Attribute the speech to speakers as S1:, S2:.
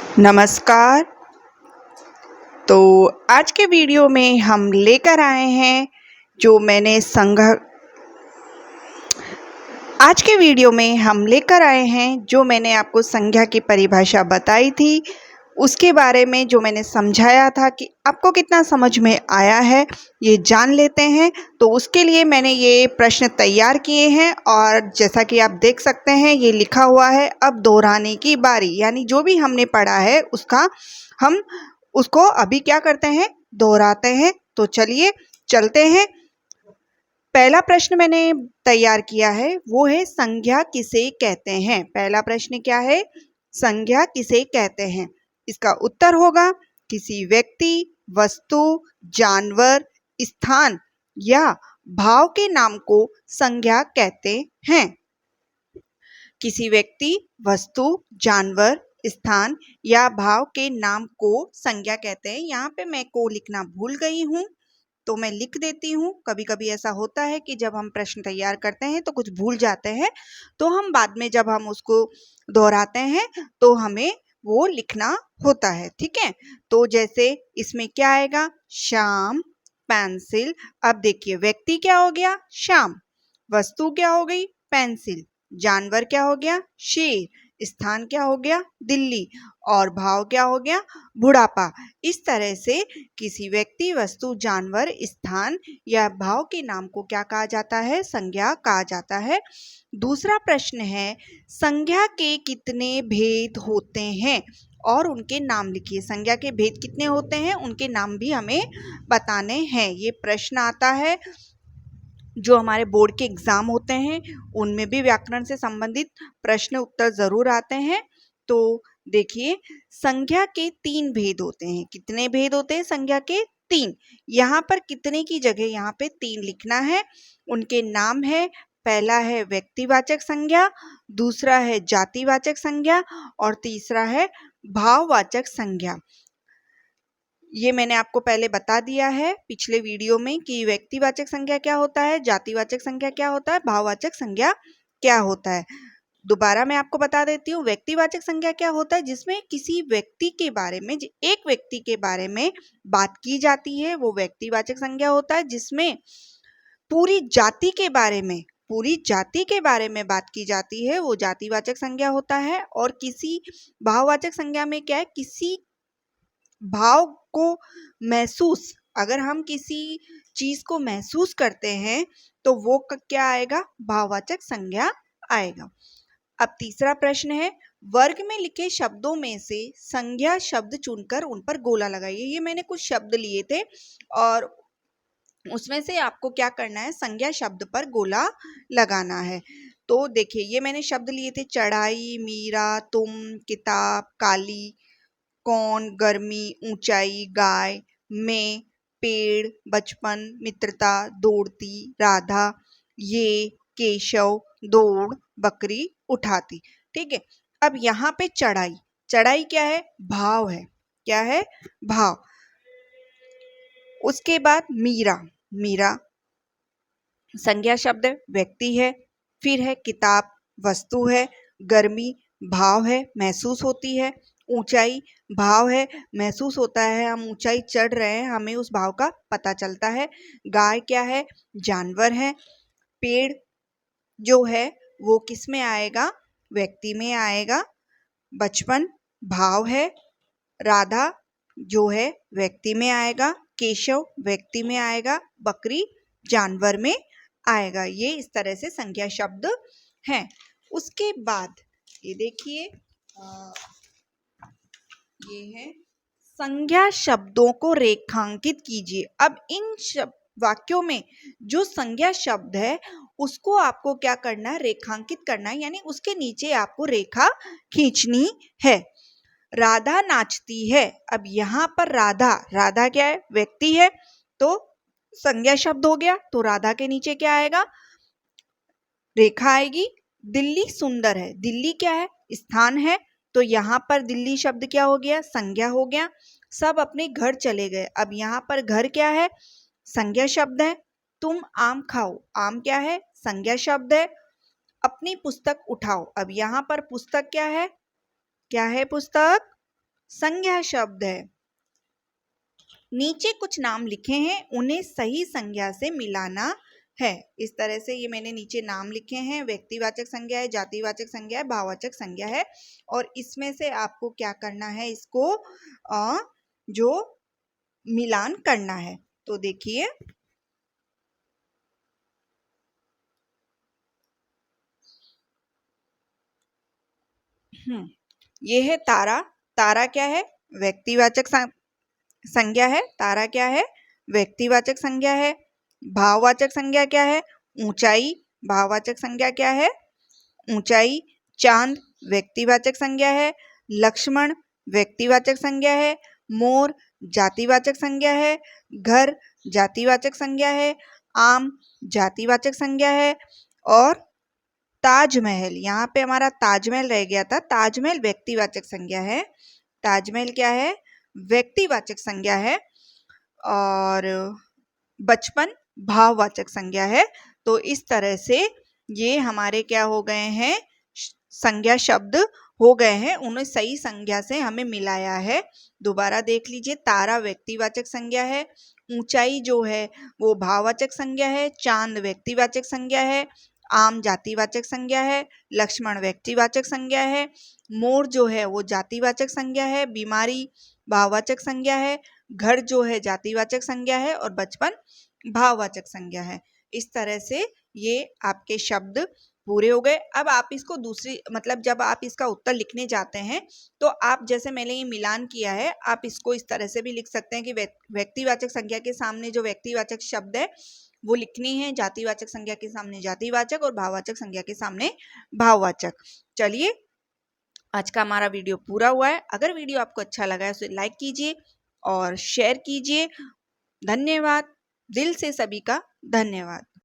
S1: नमस्कार। तो आज के वीडियो में हम लेकर आए हैं जो मैंने संघ आज के वीडियो में हम लेकर आए हैं जो मैंने आपको संज्ञा की परिभाषा बताई थी, उसके बारे में जो मैंने समझाया था कि आपको कितना समझ में आया है ये जान लेते हैं। तो उसके लिए मैंने ये प्रश्न तैयार किए हैं और जैसा कि आप देख सकते हैं ये लिखा हुआ है, अब दोहराने की बारी। यानी जो भी हमने पढ़ा है हम उसको अभी क्या करते हैं, दोहराते हैं। तो चलिए चलते हैं। पहला प्रश्न मैंने तैयार किया है वो है संज्ञा किसे कहते हैं। पहला प्रश्न क्या है, संज्ञा किसे कहते हैं। इसका उत्तर होगा किसी व्यक्ति, वस्तु, जानवर, स्थान या भाव के नाम को संज्ञा कहते हैं। किसी व्यक्ति, वस्तु, जानवर, स्थान या भाव के नाम को संज्ञा कहते हैं। यहाँ पे मैं को लिखना भूल गई हूँ तो मैं लिख देती हूँ। कभी कभी ऐसा होता है कि जब हम प्रश्न तैयार करते हैं तो कुछ भूल जाते हैं, तो हम बाद में जब हम उसको दोहराते हैं तो हमें वो लिखना होता है। ठीक है, तो जैसे इसमें क्या आएगा, शाम, पेंसिल। अब देखिए व्यक्ति क्या हो गया, शाम। वस्तु क्या हो गई, पेंसिल। जानवर क्या हो गया, शेर। स्थान क्या हो गया, दिल्ली। और भाव क्या हो गया, बुढ़ापा। इस तरह से किसी व्यक्ति, वस्तु, जानवर, स्थान या भाव के नाम को क्या कहा जाता है, संज्ञा कहा जाता है। दूसरा प्रश्न है संज्ञा के कितने भेद होते हैं और उनके नाम लिखिए। संज्ञा के भेद कितने होते हैं, उनके नाम भी हमें बताने हैं। ये प्रश्न आता है जो हमारे बोर्ड के एग्जाम होते हैं उनमें भी व्याकरण से संबंधित प्रश्न उत्तर जरूर आते हैं। तो देखिए संज्ञा के 3 भेद होते हैं। कितने भेद होते हैं संज्ञा के, 3। यहाँ पर कितने की जगह यहाँ पे 3 लिखना है। उनके नाम है, पहला है व्यक्तिवाचक संज्ञा, दूसरा है जातिवाचक संज्ञा और तीसरा है भाववाचक संज्ञा। ये मैंने आपको पहले बता दिया है पिछले वीडियो में कि व्यक्तिवाचक संज्ञा क्या होता है, जातिवाचक संज्ञा क्या होता है, भाववाचक संज्ञा क्या होता है। दोबारा मैं आपको बता देती हूँ। व्यक्तिवाचक संज्ञा क्या होता है, जिसमें किसी व्यक्ति के बारे में, एक व्यक्ति के बारे में बात की जाती है, वो व्यक्तिवाचक संज्ञा होता है। जिसमें पूरी जाति के बारे में, पूरी जाति के बारे में बात की जाती है, वो जातिवाचक संज्ञा होता है। और किसी भाववाचक संज्ञा में क्या है, किसी भाव को महसूस, अगर हम किसी चीज को महसूस करते हैं तो वो क्या आएगा, भाववाचक संज्ञा आएगा। अब तीसरा प्रश्न है वर्ग में लिखे शब्दों में से संज्ञा शब्द चुनकर उन पर गोला लगाइए। ये मैंने कुछ शब्द लिए थे और उसमें से आपको क्या करना है, संज्ञा शब्द पर गोला लगाना है। तो देखिए ये मैंने शब्द लिए थे, चढ़ाई, मीरा, तुम, किताब, काली, कौन, गर्मी, ऊंचाई, गाय, मैं, पेड़, बचपन, मित्रता, दौड़ती, राधा, ये, केशव, दौड़, बकरी, उठाती। ठीक है, अब यहाँ पे चढ़ाई, चढ़ाई क्या है, भाव है। क्या है, भाव। उसके बाद मीरा, मीरा संज्ञा शब्द है, व्यक्ति है। फिर है किताब, वस्तु है। गर्मी भाव है, महसूस होती है। ऊंचाई भाव है, महसूस होता है, हम ऊंचाई चढ़ रहे हैं, हमें उस भाव का पता चलता है। गाय क्या है, जानवर है। पेड़ जो है वो किस में आएगा, व्यक्ति में आएगा। बचपन भाव है। राधा जो है व्यक्ति में आएगा। केशव व्यक्ति में आएगा। बकरी जानवर में आएगा। ये इस तरह से संज्ञा शब्द हैं। उसके बाद ये देखिए ये है संज्ञा शब्दों को रेखांकित कीजिए। अब इन वाक्यों में जो संज्ञा शब्द है उसको आपको क्या करना है, रेखांकित करना है, यानी उसके नीचे आपको रेखा खींचनी है। राधा नाचती है। अब यहाँ पर राधा, राधा क्या है, व्यक्ति है, तो संज्ञा शब्द हो गया, तो राधा के नीचे क्या आएगा, रेखा आएगी। दिल्ली सुंदर है, दिल्ली क्या है, स्थान है, तो यहाँ पर दिल्ली शब्द क्या हो गया, संज्ञा हो गया। सब अपने घर चले गए। अब यहाँ पर घर क्या है, संज्ञा शब्द है। तुम आम खाओ, आम क्या है, संज्ञा शब्द है। अपनी पुस्तक उठाओ, अब यहाँ पर पुस्तक क्या है पुस्तक, संज्ञा शब्द है। नीचे कुछ नाम लिखे हैं, उन्हें सही संज्ञा से मिलाना है। इस तरह से ये मैंने नीचे नाम लिखे हैं। व्यक्तिवाचक संज्ञा है, जातिवाचक संज्ञा है, भाववाचक संज्ञा है। और इसमें से आपको क्या करना है, इसको जो मिलान करना है। तो देखिए, ये है तारा। तारा क्या है? व्यक्तिवाचक संज्ञा है। तारा क्या है? व्यक्तिवाचक संज्ञा है। भाववाचक संज्ञा क्या है? ऊंचाई। भाववाचक संज्ञा क्या है? ऊंचाई। चांद व्यक्तिवाचक संज्ञा है। लक्ष्मण व्यक्तिवाचक संज्ञा है। मोर जातिवाचक संज्ञा है। घर जातिवाचक संज्ञा है। आम जातिवाचक संज्ञा है। और ताजमहल, यहाँ पे हमारा ताजमहल रह गया था, ताजमहल व्यक्तिवाचक संज्ञा है। ताजमहल क्या है? व्यक्तिवाचक संज्ञा है। और बचपन भाववाचक संज्ञा है। तो इस तरह से ये हमारे क्या हो गए हैं, संज्ञा शब्द हो गए हैं। उन्हें सही संज्ञा से हमें मिलाया है। दोबारा देख लीजिए, तारा व्यक्तिवाचक संज्ञा है। ऊंचाई जो है वो भाववाचक संज्ञा है। चांद व्यक्तिवाचक संज्ञा है। आम जातिवाचक संज्ञा है। लक्ष्मण व्यक्तिवाचक संज्ञा है। मोर जो है वो जातिवाचक संज्ञा है। बीमारी भाववाचक संज्ञा है। घर जो है जातिवाचक संज्ञा है। और बचपन भाववाचक संज्ञा है। इस तरह से ये आपके शब्द पूरे हो गए। अब आप इसको दूसरी मतलब जब आप इसका उत्तर लिखने जाते हैं तो आप, जैसे मैंने ये मिलान किया है, आप इसको इस तरह से भी लिख सकते हैं कि व्यक्तिवाचक संज्ञा के सामने जो व्यक्तिवाचक शब्द है वो लिखनी है, जातिवाचक संज्ञा के सामने जातिवाचक और भाववाचक संज्ञा के सामने भाववाचक। चलिए, आज का हमारा वीडियो पूरा हुआ है। अगर वीडियो आपको अच्छा लगा है तो लाइक कीजिए और शेयर कीजिए। धन्यवाद। दिल से सभी का धन्यवाद।